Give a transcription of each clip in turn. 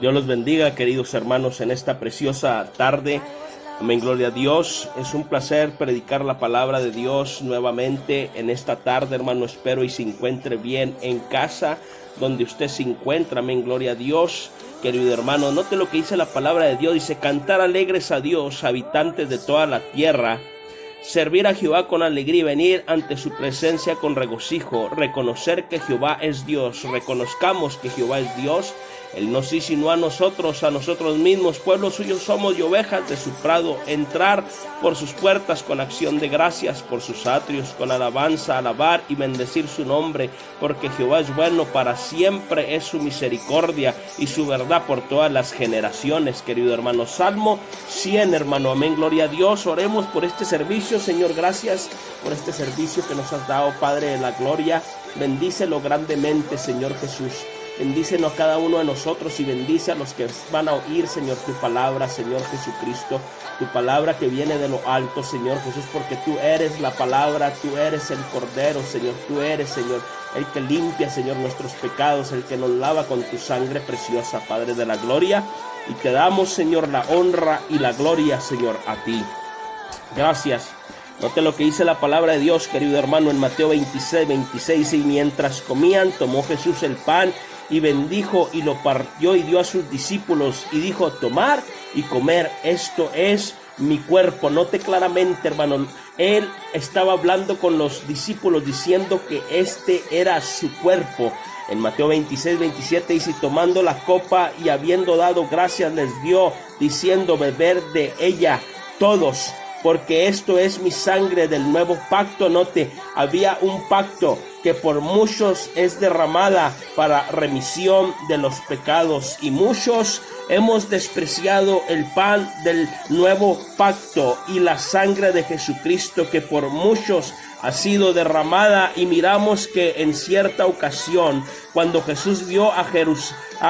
Dios los bendiga, queridos hermanos, en esta preciosa tarde. Amén, gloria a Dios. Es un placer predicar la palabra de Dios nuevamente en esta tarde, hermano. Espero y se encuentre bien en casa, donde usted se encuentra. Amén, gloria a Dios. Querido hermano, note lo que dice la palabra de Dios. Dice: cantar alegres a Dios, habitantes de toda la tierra. Servir a Jehová con alegría y venir ante su presencia con regocijo. Reconocer que Jehová es Dios. Reconozcamos que Jehová es Dios. Él nos hizo a nosotros mismos, pueblo suyo somos y ovejas de su prado. Entrar por sus puertas con acción de gracias, por sus atrios con alabanza, alabar y bendecir su nombre, porque Jehová es bueno, para siempre es su misericordia y su verdad por todas las generaciones. Querido hermano, Salmo 100, hermano. Amén, gloria a Dios. Oremos por este servicio. Señor, gracias por este servicio que nos has dado, Padre de la gloria. Bendícelo grandemente, Señor Jesús. Bendícenos a cada uno de nosotros y bendice a los que van a oír, Señor, tu palabra, Señor Jesucristo, tu palabra que viene de lo alto, Señor Jesús, porque tú eres la palabra, tú eres el Cordero, Señor, tú eres, Señor, el que limpia, Señor, nuestros pecados, el que nos lava con tu sangre preciosa, Padre de la gloria, y te damos, Señor, la honra y la gloria, Señor, a ti. Gracias. Note lo que dice la palabra de Dios, querido hermano, en Mateo 26, y mientras comían, tomó Jesús el pan y bendijo y lo partió y dio a sus discípulos y dijo: tomar y comer, esto es mi cuerpo. Note claramente, hermano, él estaba hablando con los discípulos diciendo que este era su cuerpo. En Mateo 26:27 dice: tomando la copa y habiendo dado gracias les dio, diciendo: beber de ella todos, porque esto es mi sangre del nuevo pacto. Note, había un pacto que por muchos es derramada para remisión de los pecados, y muchos hemos despreciado el pan del nuevo pacto y la sangre de Jesucristo, que por muchos ha sido derramada. Y miramos que en cierta ocasión, cuando Jesús vio a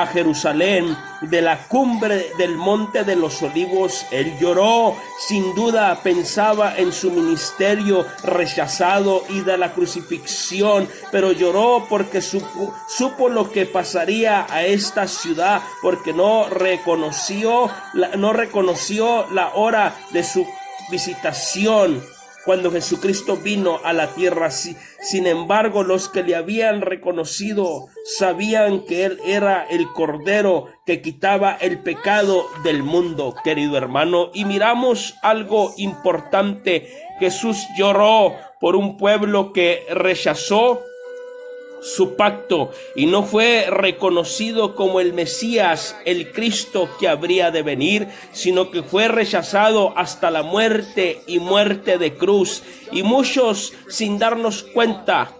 Jerusalén de la cumbre del monte de los olivos, él lloró. Sin duda pensaba en su ministerio rechazado y de la crucifixión, pero lloró porque supo lo que pasaría a esta ciudad, porque no reconoció la hora de su visitación, cuando Jesucristo vino a la tierra. Sin embargo, los que le habían reconocido sabían que él era el Cordero que quitaba el pecado del mundo, querido hermano. Y miramos algo importante: Jesús lloró por un pueblo que rechazó su pacto y no fue reconocido como el Mesías, el Cristo que habría de venir, sino que fue rechazado hasta la muerte y muerte de cruz. Y muchos, sin darnos cuenta,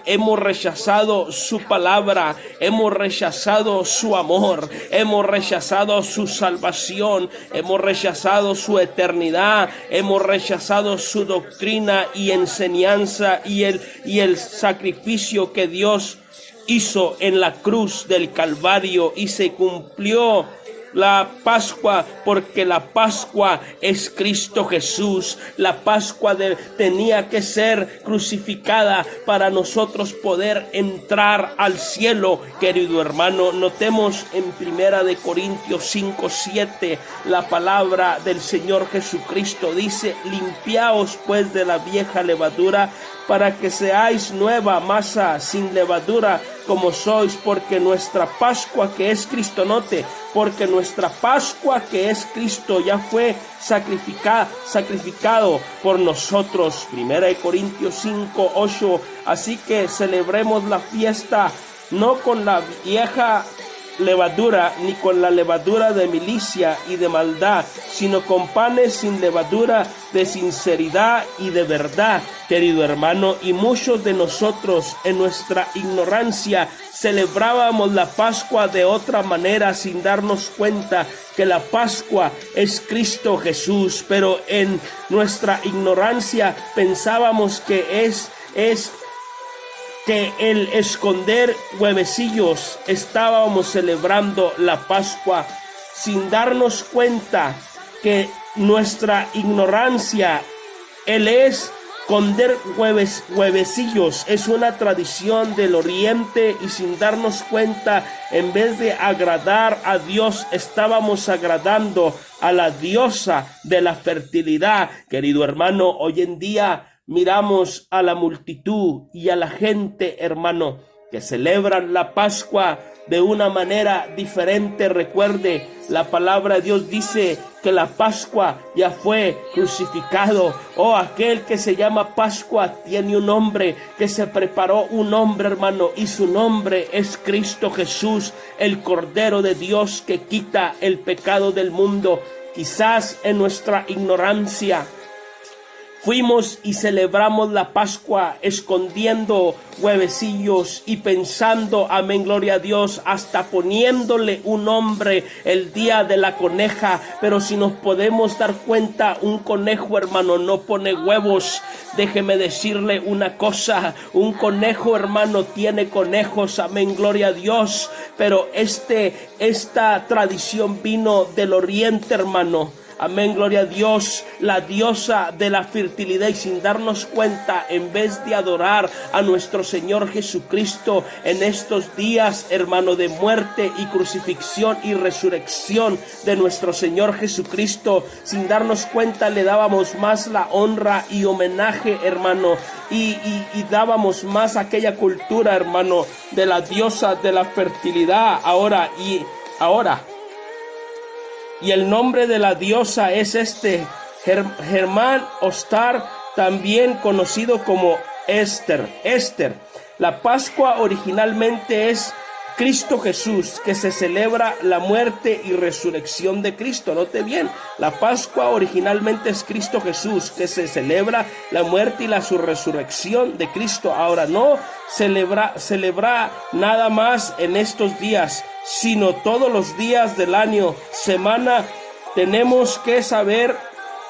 hemos rechazado su palabra, hemos rechazado su amor, hemos rechazado su salvación, hemos rechazado su eternidad, hemos rechazado su doctrina y enseñanza y el sacrificio que Dios hizo en la cruz del Calvario, y se cumplió la Pascua, porque la Pascua es Cristo Jesús. La Pascua tenía que ser crucificada para nosotros poder entrar al cielo, querido hermano. Notemos en 1 Corintios 5:7 la palabra del Señor Jesucristo. Dice: limpiaos pues de la vieja levadura, para que seáis nueva masa sin levadura, como sois, porque nuestra Pascua que es Cristo, note, porque nuestra Pascua que es Cristo ya fue sacrificado por nosotros. 1 Corintios 5:8. Así que celebremos la fiesta no con la vieja levadura, ni con la levadura de milicia y de maldad, sino con panes sin levadura, de sinceridad y de verdad, querido hermano. Y muchos de nosotros, en nuestra ignorancia, celebrábamos la Pascua de otra manera, sin darnos cuenta que la Pascua es Cristo Jesús. Pero en nuestra ignorancia pensábamos que que el esconder huevecillos estábamos celebrando la Pascua, sin darnos cuenta que nuestra ignorancia, Él es Esconder huevecillos es una tradición del oriente y sin darnos cuenta, en vez de agradar a Dios, estábamos agradando a la diosa de la fertilidad. Querido hermano, hoy en día miramos a la multitud y a la gente, hermano, que celebran la Pascua de una manera diferente. Recuerde, la palabra de Dios dice que la Pascua ya fue crucificado. Aquel que se llama Pascua tiene un nombre, que se preparó un nombre, hermano, y su nombre es Cristo Jesús, el Cordero de Dios que quita el pecado del mundo. Quizás en nuestra ignorancia fuimos y celebramos la Pascua escondiendo huevecillos y pensando, amén, gloria a Dios, hasta poniéndole un nombre el día de la coneja. Pero si nos podemos dar cuenta, un conejo, hermano, no pone huevos. Déjeme decirle una cosa, un conejo, hermano, tiene conejos, amén, gloria a Dios. Pero esta tradición vino del oriente, hermano. Amén, gloria a Dios, la diosa de la fertilidad, y sin darnos cuenta, en vez de adorar a nuestro Señor Jesucristo en estos días, hermano, de muerte y crucifixión y resurrección de nuestro Señor Jesucristo, sin darnos cuenta le dábamos más la honra y homenaje, hermano, y dábamos más aquella cultura, hermano, de la diosa de la fertilidad. Y el nombre de la diosa es Germán Ostar, también conocido como Esther. La Pascua originalmente es Cristo Jesús, que se celebra la muerte y resurrección de Cristo. Note bien, la Pascua originalmente es Cristo Jesús, que se celebra la muerte y la resurrección de Cristo. Ahora, no celebra nada más en estos días, sino todos los días del año, semana. Tenemos que saber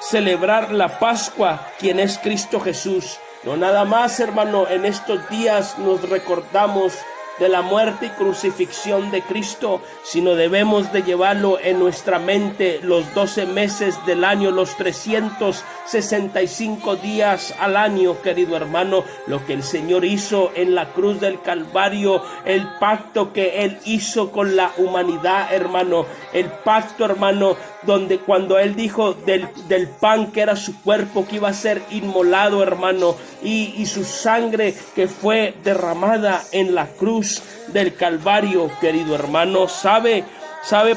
celebrar la Pascua, quien es Cristo Jesús. No nada más, hermano, en estos días nos recordamos de la muerte y crucifixión de Cristo, sino debemos de llevarlo en nuestra mente los 12 meses del año, los 365 días al año, querido hermano, lo que el Señor hizo en la cruz del Calvario, el pacto que Él hizo con la humanidad, hermano, el pacto, hermano, donde cuando Él dijo del pan que era su cuerpo que iba a ser inmolado, hermano, y su sangre que fue derramada en la cruz del Calvario, querido hermano. ¿Sabe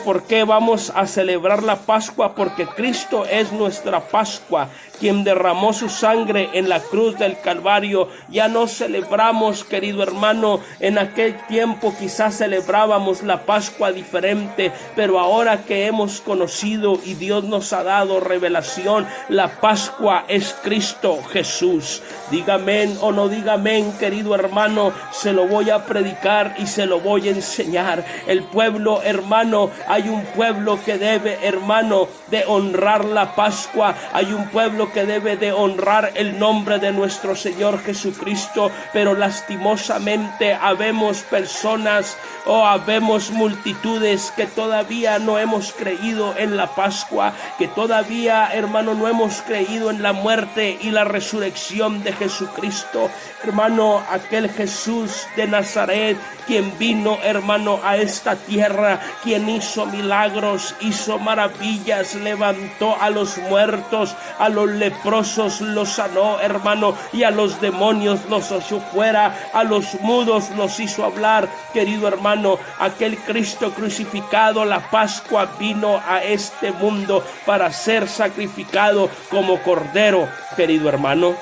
por qué vamos a celebrar la Pascua? Porque Cristo es nuestra Pascua, quien derramó su sangre en la cruz del Calvario. Ya no celebramos, querido hermano, en aquel tiempo quizás celebrábamos la Pascua diferente, pero ahora que hemos conocido y Dios nos ha dado revelación, la Pascua es Cristo Jesús. Dígame o no dígame, querido hermano, se lo voy a predicar y se lo voy a enseñar. El pueblo, hermano, hay un pueblo que debe, hermano, de honrar la Pascua. Hay un pueblo que debe de honrar el nombre de nuestro Señor Jesucristo, pero lastimosamente habemos personas habemos multitudes que todavía no hemos creído en la Pascua, que todavía, hermano, no hemos creído en la muerte y la resurrección de Jesucristo. Hermano, aquel Jesús de Nazaret, quien vino, hermano, a esta tierra, quien hizo milagros, hizo maravillas, levantó a los muertos, a los leprosos los sanó, hermano, y a los demonios los echó fuera, a los mudos los hizo hablar, querido hermano. Aquel Cristo crucificado, la Pascua, vino a este mundo para ser sacrificado como cordero, querido hermano.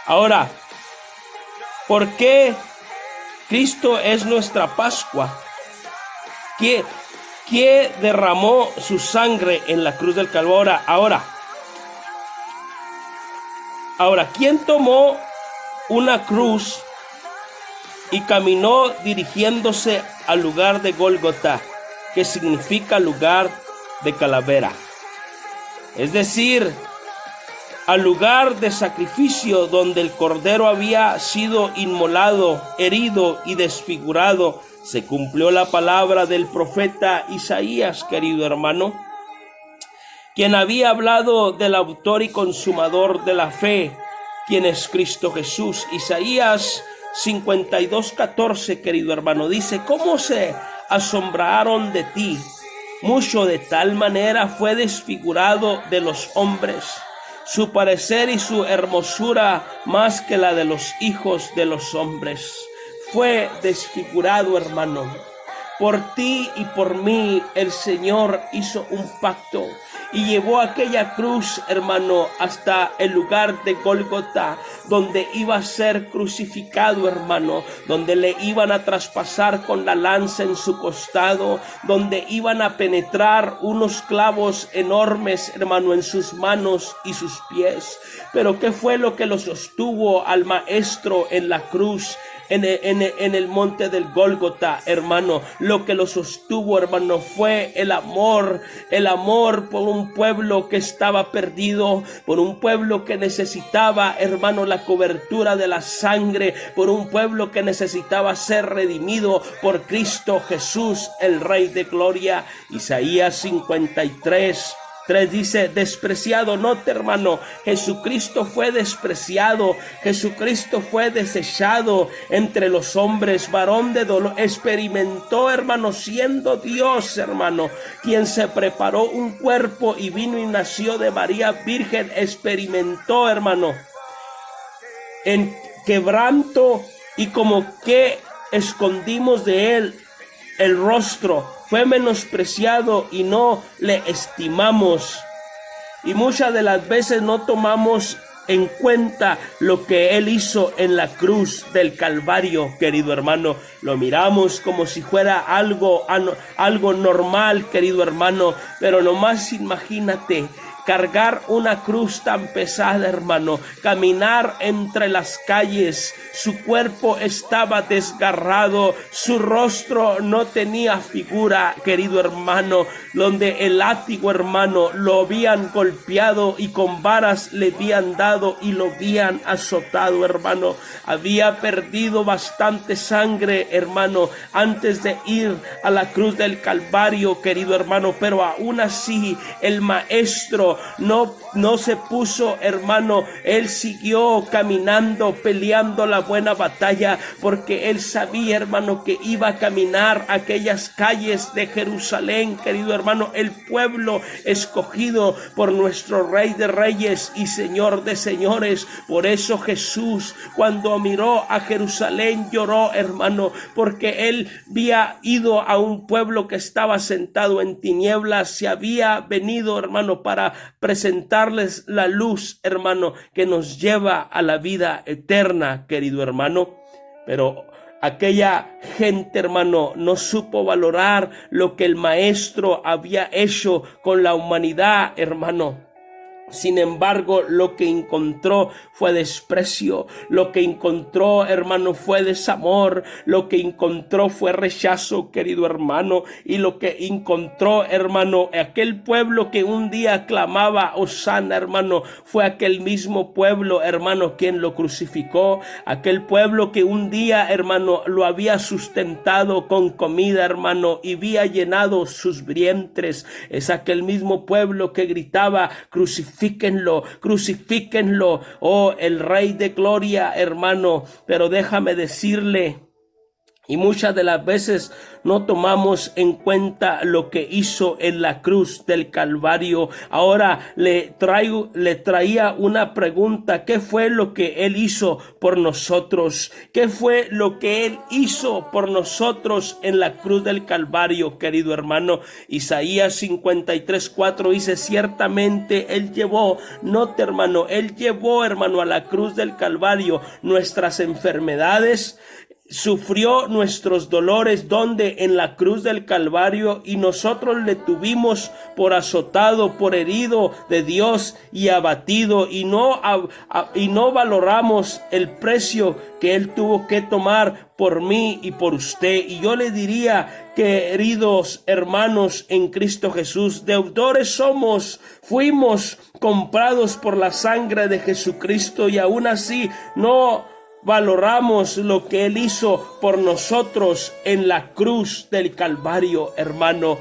Ahora, ¿por qué Cristo es nuestra Pascua? ¿Quién derramó su sangre en la cruz del Calvario? Ahora, ¿quién tomó una cruz y caminó dirigiéndose al lugar de Gólgota, que significa lugar de calavera? Es decir, al lugar de sacrificio donde el cordero había sido inmolado, herido y desfigurado. Se cumplió la palabra del profeta Isaías, querido hermano, quien había hablado del autor y consumador de la fe, quien es Cristo Jesús. Isaías 52:14, querido hermano, dice: ¿cómo se asombraron de ti? Mucho, de tal manera fue desfigurado de los hombres, su parecer y su hermosura más que la de los hijos de los hombres. Fue desfigurado, hermano. Por ti y por mí el Señor hizo un pacto y llevó aquella cruz, hermano, hasta el lugar de Gólgota, donde iba a ser crucificado, hermano, donde le iban a traspasar con la lanza en su costado, donde iban a penetrar unos clavos enormes, hermano, en sus manos y sus pies. Pero ¿qué fue lo que lo sostuvo al maestro en la cruz? En el monte del Gólgota, hermano, lo que lo sostuvo, hermano, fue el amor por un pueblo que estaba perdido, por un pueblo que necesitaba, hermano, la cobertura de la sangre, por un pueblo que necesitaba ser redimido por Cristo Jesús, el Rey de Gloria. Isaías 53:3 dice: despreciado, note, hermano, Jesucristo fue despreciado, Jesucristo fue desechado entre los hombres, varón de dolor, experimentó, hermano, siendo Dios, hermano, quien se preparó un cuerpo y vino y nació de María Virgen, experimentó, hermano, en quebranto, y como que escondimos de él el rostro, fue menospreciado y no le estimamos. Y muchas de las veces no tomamos en cuenta lo que él hizo en la cruz del Calvario, querido hermano. Lo miramos como si fuera algo normal, querido hermano, pero nomás imagínate cargar una cruz tan pesada, hermano, caminar entre las calles, su cuerpo estaba desgarrado, su rostro no tenía figura, querido hermano, donde el látigo, hermano, lo habían golpeado y con varas le habían dado y lo habían azotado, hermano. Había perdido bastante sangre, hermano, antes de ir a la cruz del Calvario, querido hermano, pero aún así el maestro no se puso, hermano, él siguió caminando, peleando la buena batalla, porque él sabía, hermano, que iba a caminar aquellas calles de Jerusalén, querido hermano, el pueblo escogido por nuestro Rey de Reyes y Señor de Señores. Por eso Jesús, cuando miró a Jerusalén, lloró, hermano, porque él había ido a un pueblo que estaba sentado en tinieblas, se había venido, hermano, para presentarles la luz, hermano, que nos lleva a la vida eterna, querido hermano. Pero aquella gente, hermano, no supo valorar lo que el maestro había hecho con la humanidad, hermano. Sin embargo, lo que encontró fue desprecio, lo que encontró, hermano, fue desamor, lo que encontró fue rechazo, querido hermano, y lo que encontró, hermano, aquel pueblo que un día clamaba Hosana, hermano, fue aquel mismo pueblo, hermano, quien lo crucificó, aquel pueblo que un día, hermano, lo había sustentado con comida, hermano, y había llenado sus vientres, es aquel mismo pueblo que gritaba: crucifíquenlo, crucifíquenlo, oh, el Rey de Gloria, hermano. Pero déjame decirle, y muchas de las veces no tomamos en cuenta lo que hizo en la cruz del Calvario. Ahora le traía una pregunta: ¿qué fue lo que él hizo por nosotros? ¿Qué fue lo que él hizo por nosotros en la cruz del Calvario, querido hermano? Isaías 53:4 dice: ciertamente él llevó, hermano, a la cruz del Calvario nuestras enfermedades, sufrió nuestros dolores, donde en la cruz del Calvario, y nosotros le tuvimos por azotado, por herido de Dios y abatido, y no valoramos el precio que él tuvo que tomar por mí y por usted. Y yo le diría, queridos hermanos en Cristo Jesús, deudores fuimos comprados por la sangre de Jesucristo, y aún así no valoramos lo que él hizo por nosotros en la cruz del Calvario, hermano.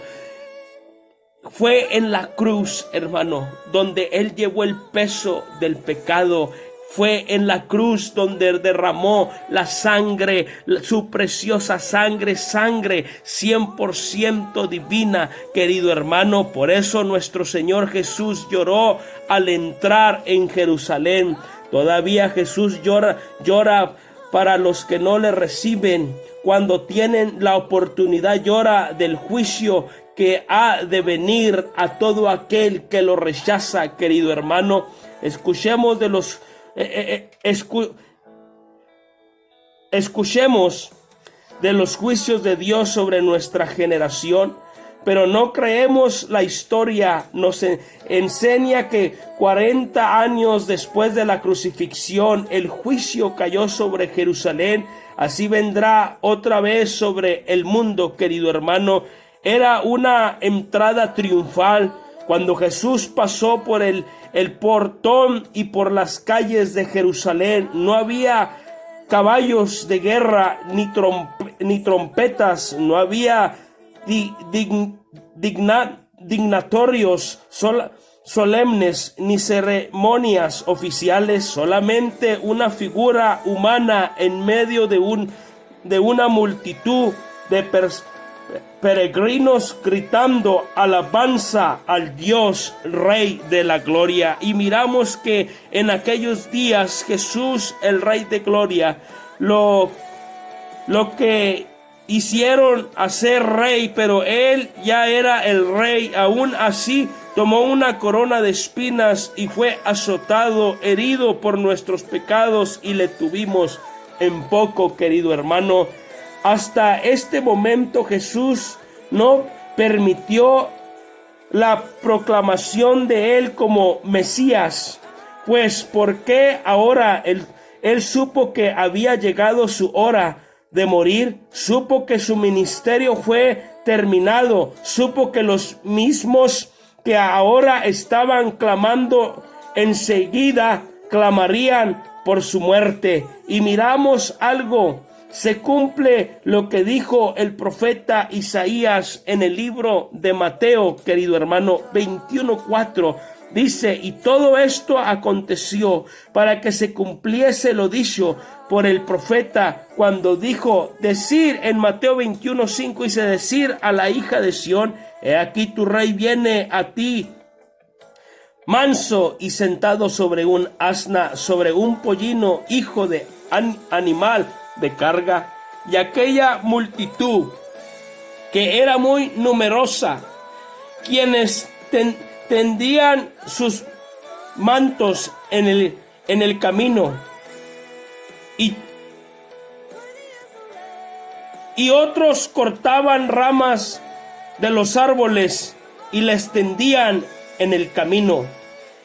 Fue en la cruz, hermano, donde Él llevó el peso del pecado. Fue en la cruz donde derramó la sangre, su preciosa sangre, sangre 100% divina, querido hermano. Por eso nuestro Señor Jesús lloró al entrar en Jerusalén. Todavía Jesús llora para los que no le reciben. Cuando tienen la oportunidad, llora del juicio que ha de venir a todo aquel que lo rechaza, querido hermano. Escuchemos de los juicios de Dios sobre nuestra generación, pero no creemos la historia. Nos enseña que 40 años después de la crucifixión, el juicio cayó sobre Jerusalén. Así vendrá otra vez sobre el mundo, querido hermano. Era una entrada triunfal. Cuando Jesús pasó por el portón y por las calles de Jerusalén, no había caballos de guerra ni trompetas, no había dignatorios solemnes ni ceremonias oficiales, solamente una figura humana en medio de una multitud de peregrinos gritando alabanza al Dios Rey de la Gloria. Y miramos que en aquellos días Jesús, el Rey de Gloria, lo que hicieron hacer rey, pero Él ya era el Rey. Aún así tomó una corona de espinas y fue azotado, herido por nuestros pecados, y le tuvimos en poco, querido hermano. Hasta este momento Jesús no permitió la proclamación de Él como Mesías. Pues, ¿por qué ahora él supo que había llegado su hora de morir? Supo que su ministerio fue terminado. Supo que los mismos que ahora estaban clamando enseguida clamarían por su muerte. Y miramos algo. Se cumple lo que dijo el profeta Isaías en el libro de Mateo, querido hermano, 21:4. Dice: y todo esto aconteció para que se cumpliese lo dicho por el profeta cuando dijo, decir en Mateo 21:5, dice, decir a la hija de Sión, he aquí tu rey viene a ti, manso y sentado sobre un asna, sobre un pollino, hijo de animal de carga. Y aquella multitud, que era muy numerosa, quienes tendían sus mantos en el camino, y otros cortaban ramas de los árboles y les tendían en el camino.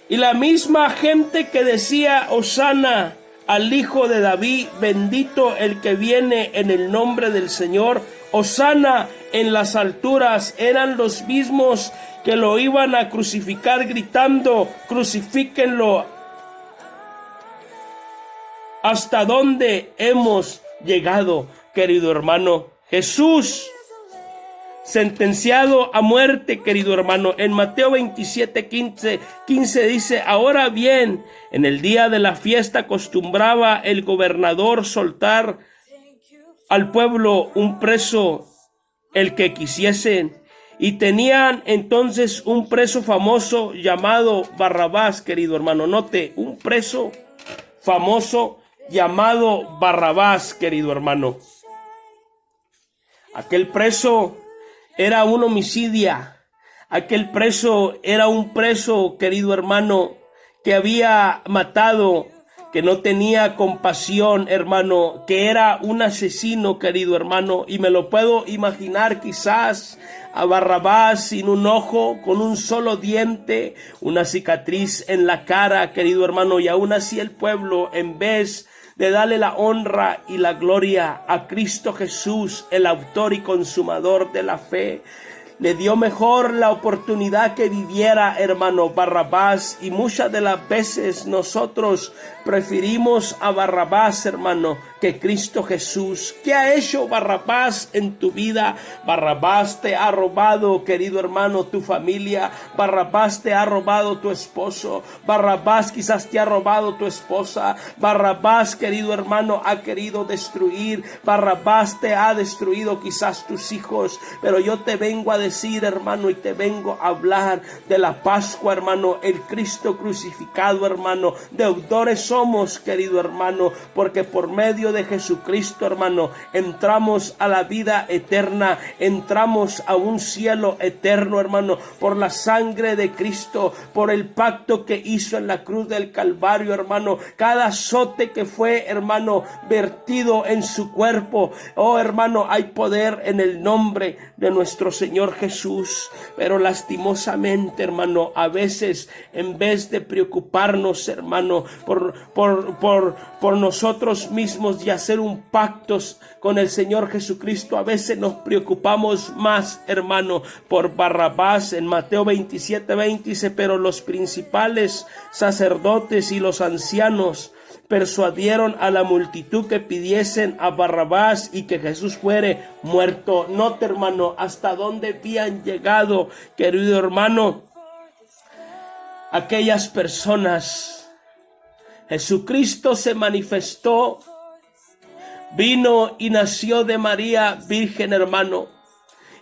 Y la misma gente que decía Hosana al Hijo de David, bendito el que viene en el nombre del Señor, Hosana en las alturas, eran los mismos que lo iban a crucificar gritando, crucifíquenlo. ¿Hasta dónde hemos llegado, querido hermano? Jesús sentenciado a muerte, querido hermano. En Mateo 27:15 dice, ahora bien, en el día de la fiesta acostumbraba el gobernador soltar al pueblo un preso, el que quisiesen, y tenían entonces un preso famoso llamado Barrabás, querido hermano. Note, un preso famoso llamado Barrabás, querido hermano. Aquel preso era un homicida. Aquel preso era un preso, querido hermano, que había matado, que no tenía compasión, hermano, que era un asesino, querido hermano. Y me lo puedo imaginar quizás a Barrabás sin un ojo, con un solo diente, una cicatriz en la cara, querido hermano. Y aún así el pueblo, en vez de darle la honra y la gloria a Cristo Jesús, el autor y consumador de la fe, le dio mejor la oportunidad que viviera, hermano Barrabás. Y muchas de las veces nosotros Preferimos a Barrabás, hermano, que Cristo Jesús. ¿Qué ha hecho Barrabás en tu vida? Barrabás te ha robado, querido hermano, tu familia. Barrabás te ha robado tu esposo. Barrabás quizás te ha robado tu esposa. Barrabás, querido hermano, ha querido destruir. Barrabás te ha destruido quizás tus hijos. Pero yo te vengo a decir, hermano, y te vengo a hablar de la Pascua, hermano, el Cristo crucificado, hermano. Deudores somos, querido hermano, porque por medio de Jesucristo, hermano, entramos a la vida eterna, entramos a un cielo eterno, hermano, por la sangre de Cristo, por el pacto que hizo en la cruz del Calvario, hermano. Cada azote que fue, hermano, vertido en su cuerpo, oh hermano, hay poder en el nombre de nuestro Señor Jesús. Pero lastimosamente, hermano, a veces en vez de preocuparnos, hermano, por nosotros mismos y hacer un pacto con el Señor Jesucristo, a veces nos preocupamos más, hermano, por Barrabás. En Mateo 27:20 dice: pero los principales sacerdotes y los ancianos persuadieron a la multitud que pidiesen a Barrabás y que Jesús fuere muerto. Note, hermano, hasta dónde habían llegado, querido hermano, aquellas personas. Jesucristo se manifestó, vino y nació de María Virgen, hermano,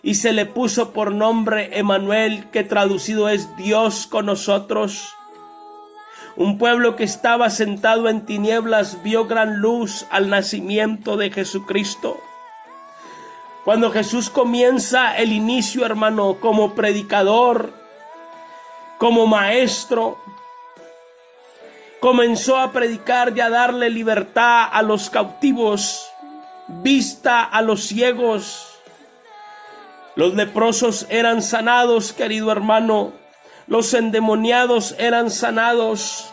y se le puso por nombre Emmanuel, que traducido es Dios con nosotros. Un pueblo que estaba sentado en tinieblas vio gran luz al nacimiento de Jesucristo. Cuando Jesús comienza el inicio, hermano, como predicador, como maestro, comenzó a predicar y a darle libertad a los cautivos, vista a los ciegos. Los leprosos eran sanados, querido hermano. Los endemoniados eran sanados.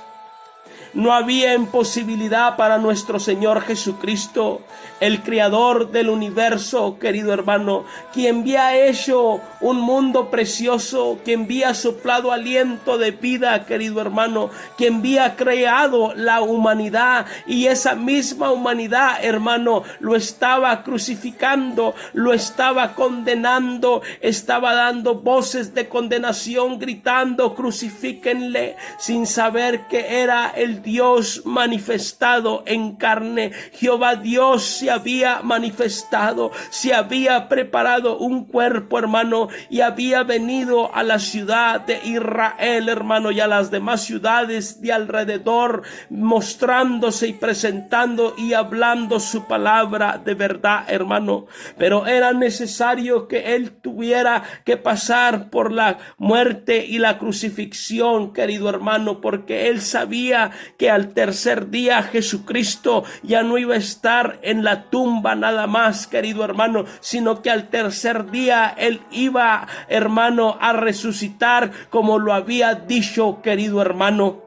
No había imposibilidad para nuestro Señor Jesucristo, el creador del universo, querido hermano, quien había hecho un mundo precioso, quien había soplado aliento de vida, querido hermano, quien había creado la humanidad, y esa misma humanidad, hermano, lo estaba crucificando, lo estaba condenando, estaba dando voces de condenación, gritando: crucifíquenle, sin saber que era el Dios manifestado en carne. Jehová Dios se había manifestado, se había preparado un cuerpo, hermano, y había venido a la ciudad de Israel, hermano, y a las demás ciudades de alrededor, mostrándose y presentando y hablando su palabra de verdad, hermano. Pero era necesario que él tuviera que pasar por la muerte y la crucifixión, querido hermano, porque él sabía que al tercer día Jesucristo ya no iba a estar en la tumba nada más, querido hermano, sino que al tercer día él iba, hermano, a resucitar, como lo había dicho, querido hermano.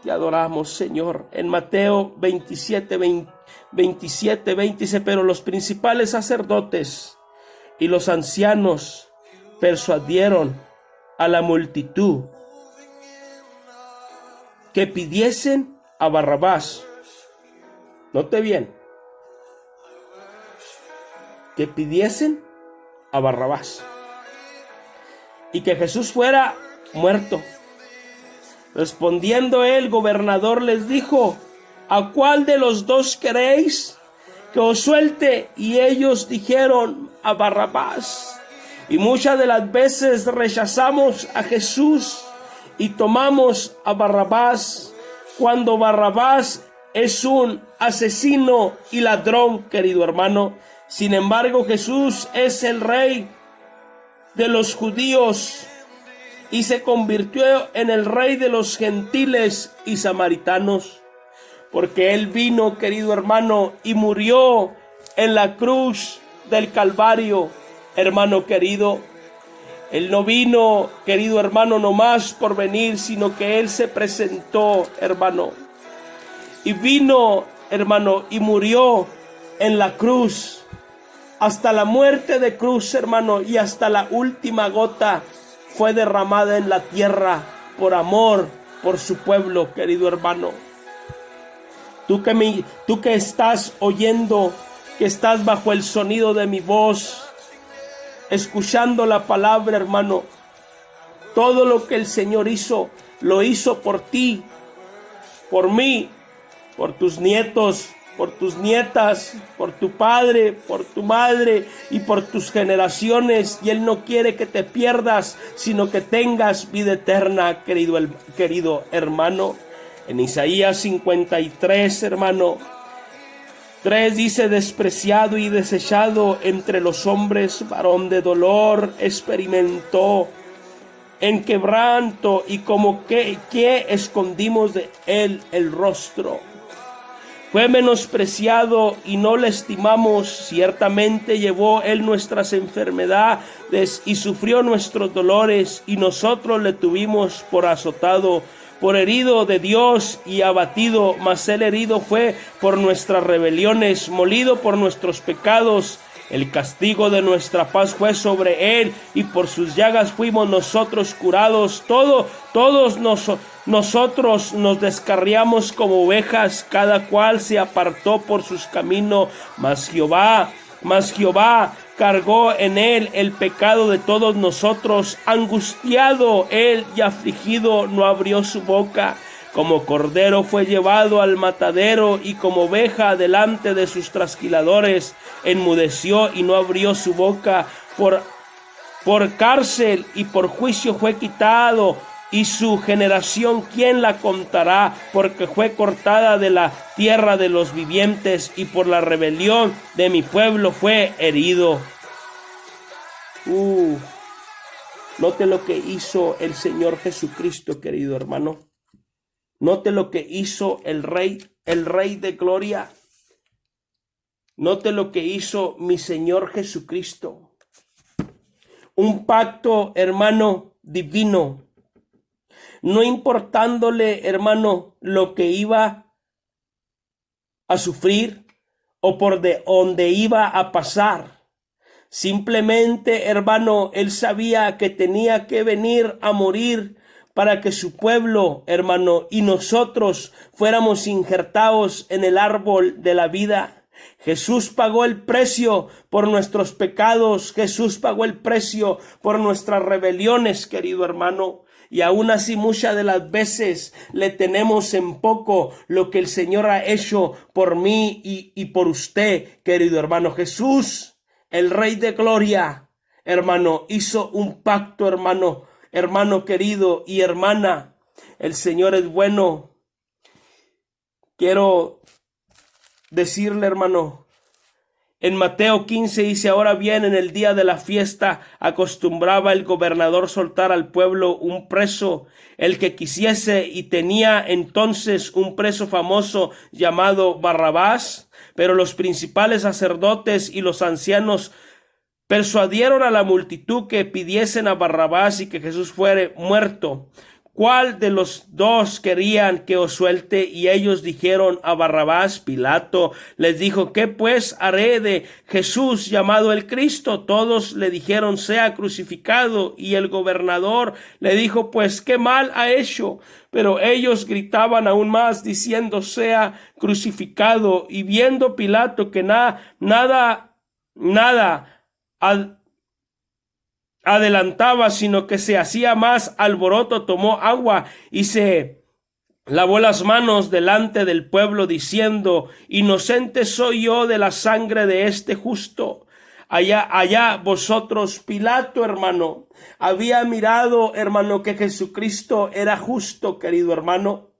Te adoramos, Señor. En Mateo 27:20 dice: pero los principales sacerdotes y los ancianos persuadieron a la multitud que pidiesen a Barrabás. Note bien, que pidiesen a Barrabás y que Jesús fuera muerto. Respondiendo el gobernador les dijo: ¿a cuál de los dos queréis que os suelte? Y ellos dijeron: a Barrabás. Y muchas de las veces rechazamos a Jesús y tomamos a Barrabás, cuando Barrabás es un asesino y ladrón, querido hermano. Sin embargo, Jesús es el rey de los judíos y se convirtió en el rey de los gentiles y samaritanos, porque él vino, querido hermano, y murió en la cruz del Calvario, hermano querido. Él no vino, querido hermano, nomás por venir, sino que él se presentó, hermano, y vino, hermano, y murió en la cruz, hasta la muerte de cruz, hermano, y hasta la última gota fue derramada en la tierra por amor por su pueblo, querido hermano. Tú que estás oyendo, que estás bajo el sonido de mi voz, escuchando la palabra, hermano, todo lo que el Señor hizo, lo hizo por ti, por mí, por tus nietos, por tus nietas, por tu padre, por tu madre y por tus generaciones. Y Él no quiere que te pierdas, sino que tengas vida eterna, querido hermano. En Isaías 53, hermano, 3 dice: despreciado y desechado entre los hombres, varón de dolor experimentó, en quebranto, y como que escondimos de él el rostro. Fue menospreciado y no le estimamos. Ciertamente llevó él nuestras enfermedades y sufrió nuestros dolores, y nosotros le tuvimos por azotado, por herido de Dios y abatido. Mas él herido fue por nuestras rebeliones, molido por nuestros pecados. El castigo de nuestra paz fue sobre él, y por sus llagas fuimos nosotros curados. Todos nosotros nos descarriamos como ovejas, cada cual se apartó por sus caminos. Mas Jehová cargó en él el pecado de todos nosotros. Angustiado él y afligido, no abrió su boca. Como cordero fue llevado al matadero, y como oveja delante de sus trasquiladores, enmudeció y no abrió su boca. Por cárcel y por juicio fue quitado, y su generación, ¿quién la contará? Porque fue cortada de la tierra de los vivientes, y por la rebelión de mi pueblo fue herido. Note lo que hizo el Señor Jesucristo, querido hermano. Note lo que hizo el Rey de Gloria. Note lo que hizo mi Señor Jesucristo. Un pacto, hermano, divino. No importándole, hermano, lo que iba a sufrir o por donde iba a pasar. Simplemente, hermano, él sabía que tenía que venir a morir para que su pueblo, hermano, y nosotros fuéramos injertados en el árbol de la vida. Jesús pagó el precio por nuestros pecados. Jesús pagó el precio por nuestras rebeliones, querido hermano. Y aún así muchas de las veces le tenemos en poco lo que el Señor ha hecho por mí y por usted, querido hermano. Jesús, el Rey de Gloria, hermano, hizo un pacto, hermano querido y hermana. El Señor es bueno. Quiero decirle, hermano, en Mateo 15 dice: ahora bien, en el día de la fiesta acostumbraba el gobernador soltar al pueblo un preso, el que quisiese, y tenía entonces un preso famoso llamado Barrabás. Pero los principales sacerdotes y los ancianos persuadieron a la multitud que pidiesen a Barrabás y que Jesús fuere muerto. ¿Cuál de los dos querían que os suelte? Y ellos dijeron a Barrabás. Pilato les dijo: ¿qué pues haré de Jesús llamado el Cristo? Todos le dijeron: sea crucificado. Y el gobernador le dijo: pues qué mal ha hecho. Pero ellos gritaban aún más, diciendo: sea crucificado. Y viendo Pilato que nada adelantaba, sino que se hacía más alboroto, tomó agua y se lavó las manos delante del pueblo, diciendo: inocente soy yo de la sangre de este justo. Allá vosotros. Pilato, hermano, había mirado, hermano, que Jesucristo era justo, querido hermano.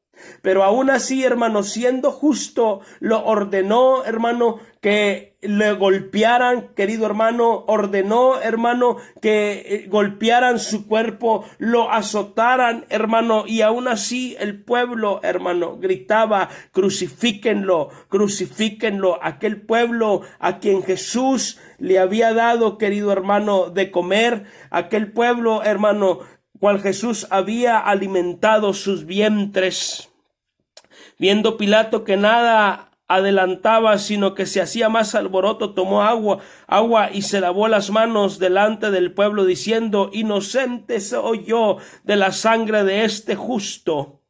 Pero aún así, hermano, siendo justo, lo ordenó, hermano, que le golpearan, querido hermano. Ordenó, hermano, que golpearan su cuerpo, lo azotaran, hermano. Y aún así el pueblo, hermano, gritaba: crucifíquenlo, crucifíquenlo. Aquel pueblo a quien Jesús le había dado, querido hermano, de comer. Aquel pueblo, hermano, cual Jesús había alimentado sus vientres. Viendo Pilato que nada adelantaba, sino que se hacía más alboroto, tomó agua y se lavó las manos delante del pueblo, diciendo: inocente soy yo de la sangre de este justo.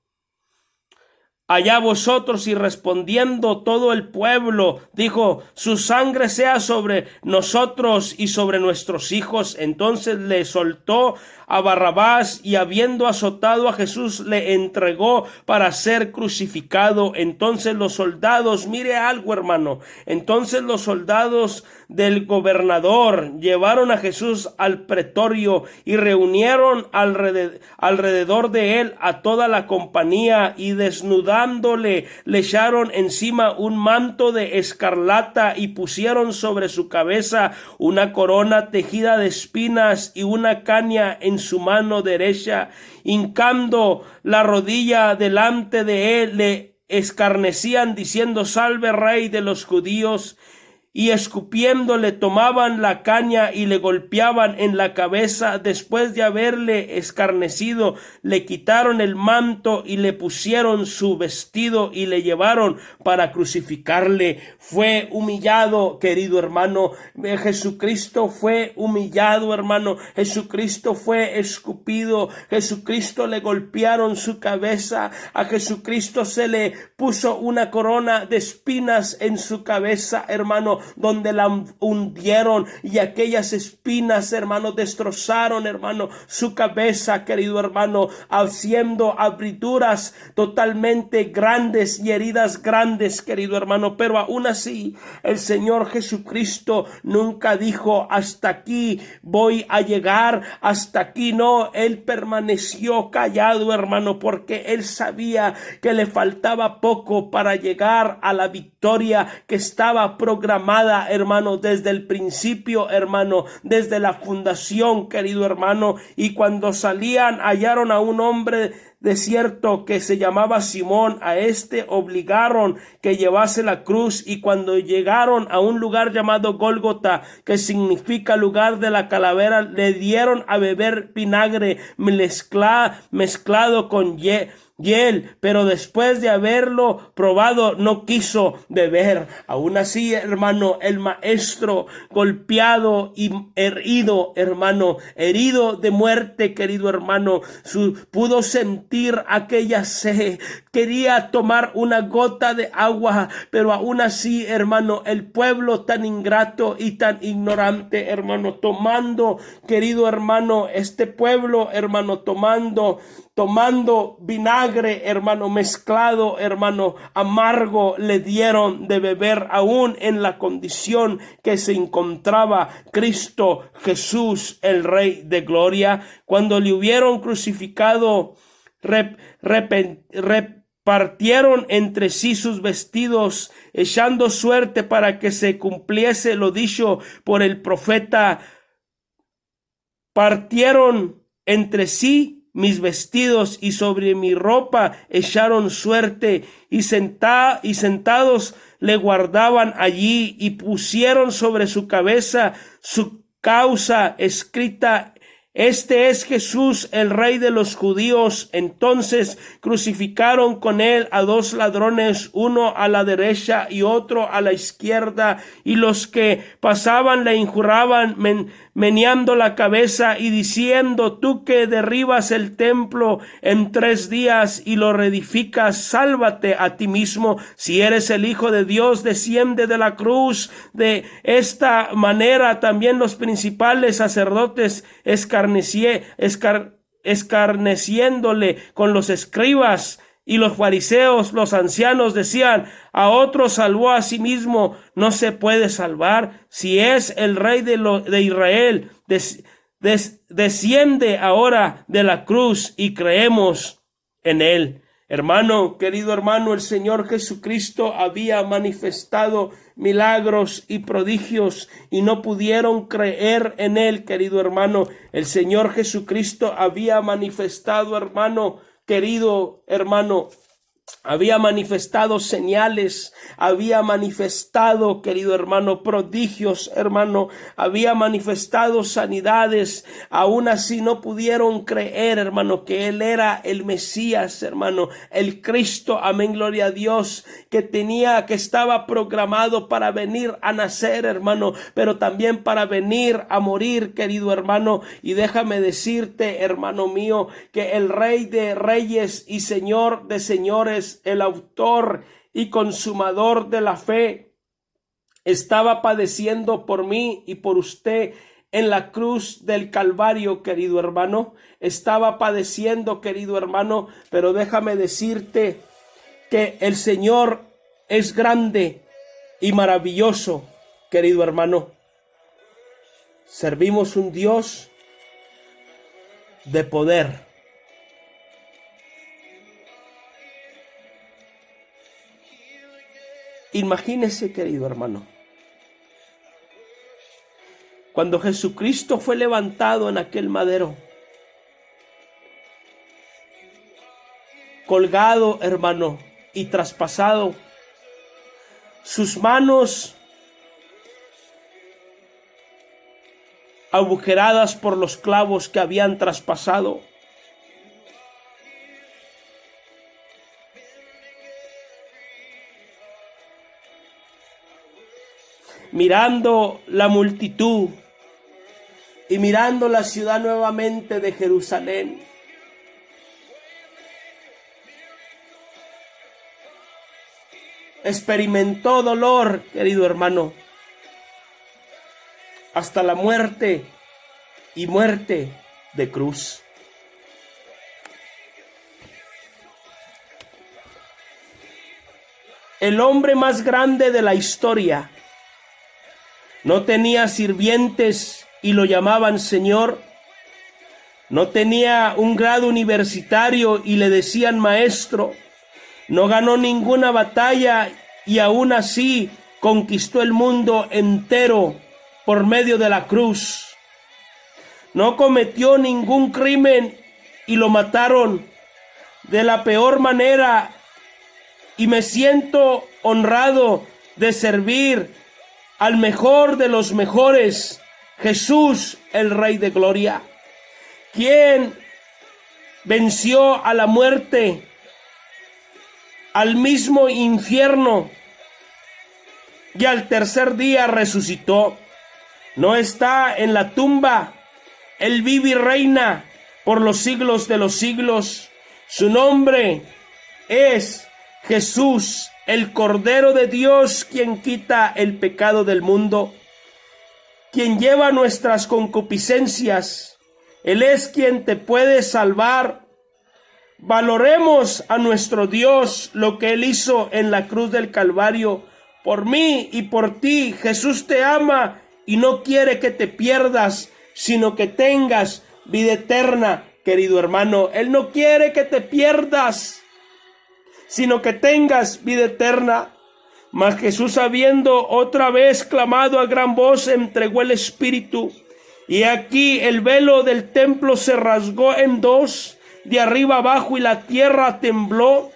allá vosotros. Y respondiendo todo el pueblo, dijo: su sangre sea sobre nosotros y sobre nuestros hijos. Entonces le soltó a Barrabás, y habiendo azotado a Jesús, le entregó para ser crucificado. Entonces los soldados, mire algo, hermano, entonces los soldados del gobernador llevaron a Jesús al pretorio y reunieron alrededor de él a toda la compañía, y desnudándole le echaron encima un manto de escarlata y pusieron sobre su cabeza una corona tejida de espinas y una caña en su mano derecha. Hincando la rodilla delante de él, le escarnecían diciendo: salve, Rey de los judíos. Y escupiéndole tomaban la caña y le golpeaban en la cabeza. Después de haberle escarnecido, le quitaron el manto y le pusieron su vestido y le llevaron para crucificarle. Fue humillado, querido hermano. Jesucristo fue humillado, hermano. Jesucristo fue escupido. Jesucristo le golpearon su cabeza. A Jesucristo se le puso una corona de espinas en su cabeza, hermano, donde la hundieron, y aquellas espinas, hermano, destrozaron, hermano, su cabeza, querido hermano, haciendo abriduras totalmente grandes y heridas grandes, querido hermano. Pero aún así, el Señor Jesucristo nunca dijo: hasta aquí voy a llegar, hasta aquí no. Él permaneció callado, hermano, porque él sabía que le faltaba poco para llegar a la victoria que estaba programada, hermano, desde el principio, hermano, desde la fundación, querido hermano. Y cuando salían, hallaron a un hombre desierto que se llamaba Simón. A este obligaron que llevase la cruz, y cuando llegaron a un lugar llamado Gólgota, que significa lugar de la calavera, le dieron a beber vinagre mezclado con hiel, pero después de haberlo probado no quiso beber. Aún así, hermano, el maestro, golpeado y herido, hermano, herido de muerte, querido hermano, pudo sentir aquella sed, quería tomar una gota de agua, pero aún así, hermano, el pueblo tan ingrato y tan ignorante, hermano, tomando, querido hermano, este pueblo, hermano, tomando vinagre, hermano, mezclado, hermano, amargo, le dieron de beber, aún en la condición que se encontraba Cristo Jesús, el Rey de Gloria. Cuando le hubieron crucificado, repartieron entre sí sus vestidos, echando suerte para que se cumpliese lo dicho por el profeta: partieron entre sí mis vestidos, y sobre mi ropa echaron suerte, y sentados le guardaban allí, y pusieron sobre su cabeza su causa escrita: este es Jesús, el Rey de los judíos. Entonces crucificaron con él a dos ladrones, uno a la derecha y otro a la izquierda, y los que pasaban le injuraban, meneando la cabeza y diciendo: tú que derribas el templo en 3 días y lo reedificas, sálvate a ti mismo. Si eres el Hijo de Dios, desciende de la cruz. De esta manera también los principales sacerdotes, escarneciéndole con los escribas y los fariseos, los ancianos, decían: a otro salvó, a sí mismo no se puede salvar. Si es el Rey de Israel, desciende ahora de la cruz y creemos en él. Hermano, querido hermano, el Señor Jesucristo había manifestado milagros y prodigios y no pudieron creer en él, querido hermano. El Señor Jesucristo había manifestado, hermano, querido hermano, había manifestado señales, había manifestado, querido hermano, prodigios, hermano, había manifestado sanidades. Aún así no pudieron creer, hermano, que él era el Mesías, hermano, el Cristo, amén, gloria a Dios, que estaba programado para venir a nacer, hermano, pero también para venir a morir, querido hermano. Y déjame decirte, hermano mío, que el Rey de Reyes y Señor de Señores señores, el autor y consumador de la fe, estaba padeciendo por mí y por usted en la cruz del Calvario, querido hermano. Estaba padeciendo, querido hermano, pero déjame decirte que el Señor es grande y maravilloso, querido hermano. Servimos un Dios de poder. Imagínese, querido hermano, cuando Jesucristo fue levantado en aquel madero, colgado, hermano, y traspasado, sus manos agujeradas por los clavos que habían traspasado, mirando la multitud y mirando la ciudad nuevamente de Jerusalén, experimentó dolor, querido hermano, hasta la muerte y muerte de cruz. El hombre más grande de la historia no tenía sirvientes y lo llamaban Señor. No tenía un grado universitario y le decían maestro. No ganó ninguna batalla y aún así conquistó el mundo entero por medio de la cruz. No cometió ningún crimen y lo mataron de la peor manera. Y me siento honrado de servir al mejor de los mejores, Jesús, el Rey de Gloria, quien venció a la muerte, al mismo infierno, y al tercer día resucitó. No está en la tumba, Él vive y reina por los siglos de los siglos. Su nombre es Jesús, el Cordero de Dios, quien quita el pecado del mundo, quien lleva nuestras concupiscencias. Él es quien te puede salvar. Valoremos a nuestro Dios, lo que Él hizo en la cruz del Calvario, por mí y por ti. Jesús te ama y no quiere que te pierdas, sino que tengas vida eterna, querido hermano. Él no quiere que te pierdas, sino que tengas vida eterna. Mas Jesús, habiendo otra vez clamado a gran voz, entregó el Espíritu. Y aquí el velo del templo se rasgó en dos, de arriba abajo, y la tierra tembló.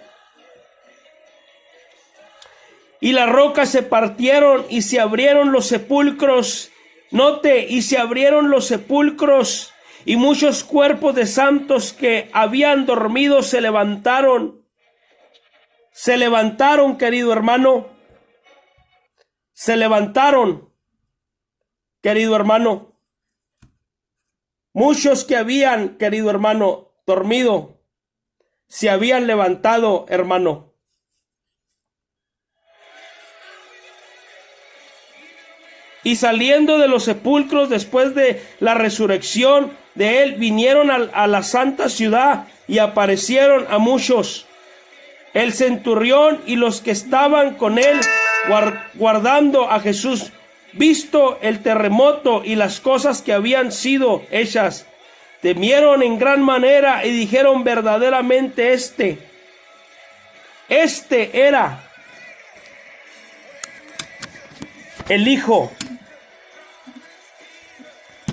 Y las rocas se partieron y se abrieron los sepulcros. Note, y se abrieron los sepulcros, y muchos cuerpos de santos que habían dormido se levantaron. Se levantaron, querido hermano. Se levantaron, querido hermano. Muchos que habían, querido hermano, dormido, se habían levantado, hermano. Y saliendo de los sepulcros después de la resurrección de Él, vinieron a la santa ciudad y aparecieron a muchos. El centurión y los que estaban con él guardando a Jesús, visto el terremoto y las cosas que habían sido hechas, temieron en gran manera y dijeron: verdaderamente este era el Hijo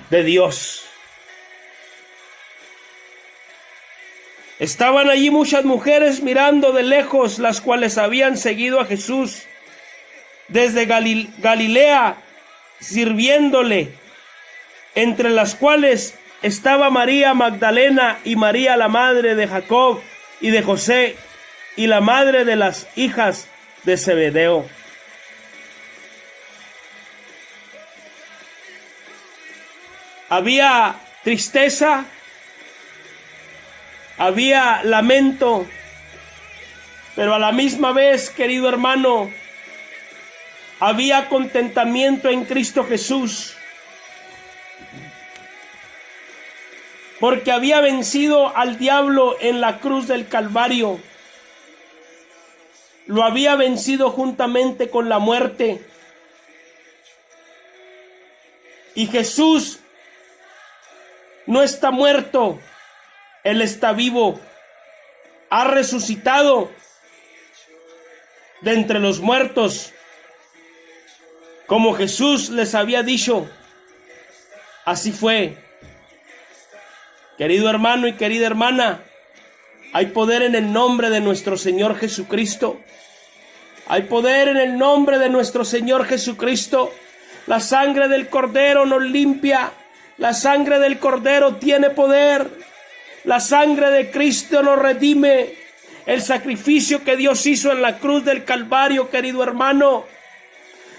de Dios. Estaban allí muchas mujeres mirando de lejos, las cuales habían seguido a Jesús desde Galilea, sirviéndole, entre las cuales estaba María Magdalena y María, la madre de Jacob y de José, y la madre de las hijas de Zebedeo. Había tristeza, había lamento, Pero a la misma vez, querido hermano, había contentamiento en Cristo Jesús, porque había vencido al diablo en la cruz del Calvario. Lo había vencido juntamente con la muerte. Y Jesús no está muerto, Él está vivo, ha resucitado de entre los muertos, como Jesús les había dicho. Así fue. Querido hermano y querida hermana, hay poder en el nombre de nuestro Señor Jesucristo. Hay poder en el nombre de nuestro Señor Jesucristo. La sangre del Cordero nos limpia. La sangre del Cordero tiene poder. La sangre de Cristo nos redime. El sacrificio que Dios hizo en la cruz del Calvario, querido hermano,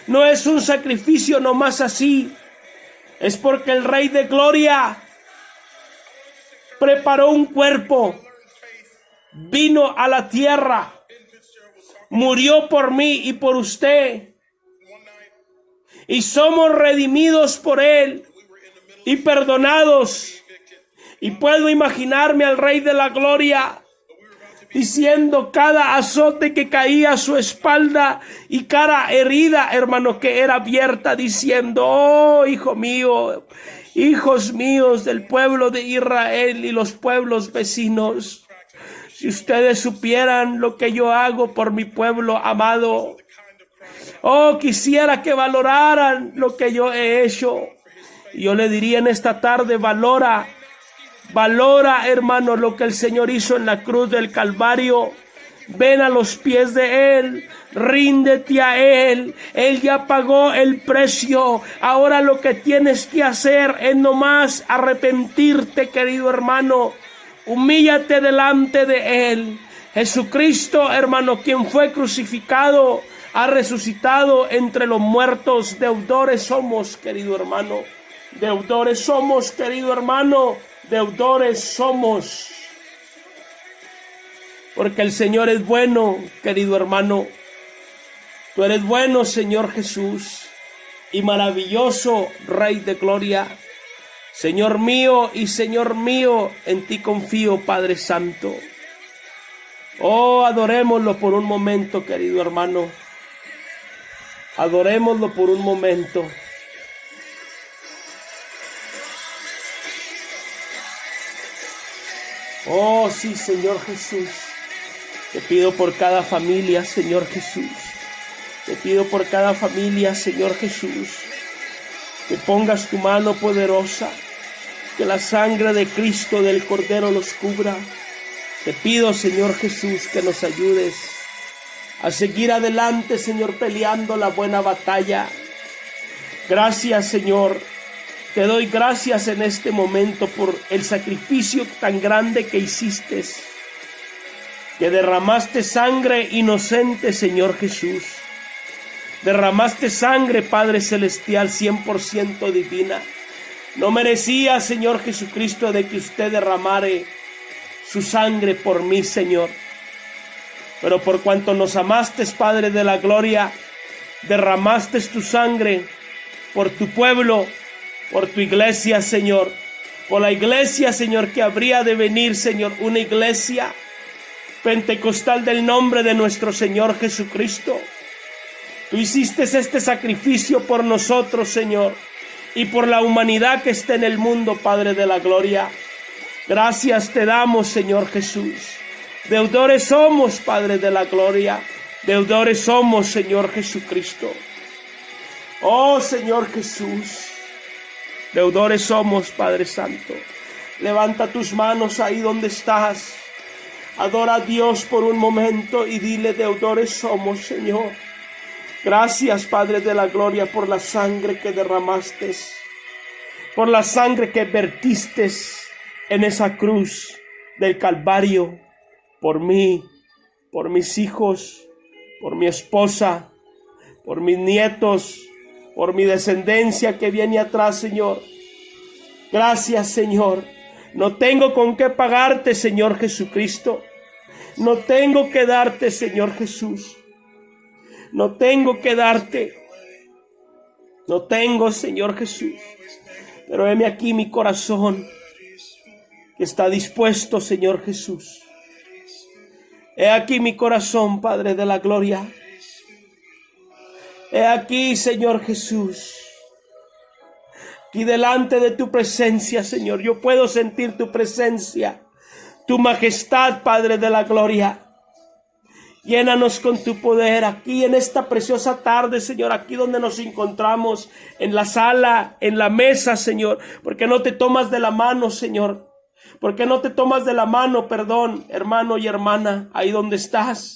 no es un sacrificio nomás así. Es porque el Rey de Gloria preparó un cuerpo, vino a la tierra, murió por mí y por usted, y somos redimidos por Él y perdonados. Y puedo imaginarme al Rey de la Gloria diciendo cada azote que caía a su espalda y cada herida, hermano, que era abierta, diciendo: oh, hijo mío, hijos míos del pueblo de Israel y los pueblos vecinos, si ustedes supieran lo que yo hago por mi pueblo amado, oh, quisiera que valoraran lo que yo he hecho. Y yo le diría en esta tarde: valora, hermano, lo que el Señor hizo en la cruz del Calvario. Ven a los pies de Él, ríndete a Él. Él ya pagó el precio. Ahora lo que tienes que hacer es nomás arrepentirte, querido hermano. Humíllate delante de Él. Jesucristo, hermano, quien fue crucificado, ha resucitado entre los muertos. Deudores somos, querido hermano. Deudores somos, querido hermano. Deudores somos. Porque el Señor es bueno, querido hermano. Tú eres bueno, Señor Jesús, y maravilloso Rey de Gloria. Señor mío y Señor mío, en ti confío, Padre Santo. Oh, adorémoslo por un momento, querido hermano. Adorémoslo por un momento. Oh, sí, Señor Jesús. Te pido por cada familia, Señor Jesús. Te pido por cada familia, Señor Jesús, que pongas tu mano poderosa, que la sangre de Cristo del Cordero los cubra. Te pido, Señor Jesús, que nos ayudes a seguir adelante, Señor, peleando la buena batalla. Gracias, Señor. Te doy gracias en este momento por el sacrificio tan grande que hiciste, que derramaste sangre inocente, Señor Jesús. Derramaste sangre, Padre Celestial, 100% divina. No merecía, Señor Jesucristo, de que usted derramare su sangre por mí, Señor. Pero por cuanto nos amaste, Padre de la Gloria, derramaste tu sangre por tu pueblo, por tu iglesia, Señor. Por la iglesia, Señor, que habría de venir, Señor, una iglesia pentecostal del nombre de nuestro Señor Jesucristo. Tú hiciste este sacrificio por nosotros, Señor, y por la humanidad que está en el mundo, Padre de la Gloria. Gracias te damos, Señor Jesús. Deudores somos, Padre de la Gloria. Deudores somos, Señor Jesucristo. Oh, Señor Jesús. Deudores somos, Padre Santo. Levanta tus manos ahí donde estás. Adora a Dios por un momento y dile: deudores somos, Señor. Gracias, Padre de la Gloria, por la sangre que derramaste, por la sangre que vertiste en esa cruz del Calvario, por mí, por mis hijos, por mi esposa, por mis nietos, por mi descendencia que viene atrás, Señor. Gracias, Señor. No tengo con qué pagarte, Señor Jesucristo. No tengo que darte, Señor Jesús. No tengo que darte. No tengo, Señor Jesús. Pero heme aquí mi corazón que está dispuesto, Señor Jesús. He aquí mi corazón, Padre de la gloria. He aquí, Señor Jesús. Aquí delante de tu presencia, Señor. Yo puedo sentir tu presencia, tu majestad, Padre de la gloria. Llénanos con tu poder aquí en esta preciosa tarde, Señor, aquí donde nos encontramos, en la sala, en la mesa, Señor, porque no te tomas de la mano, Señor, porque no te tomas de la mano, perdón, hermano y hermana, ahí donde estás.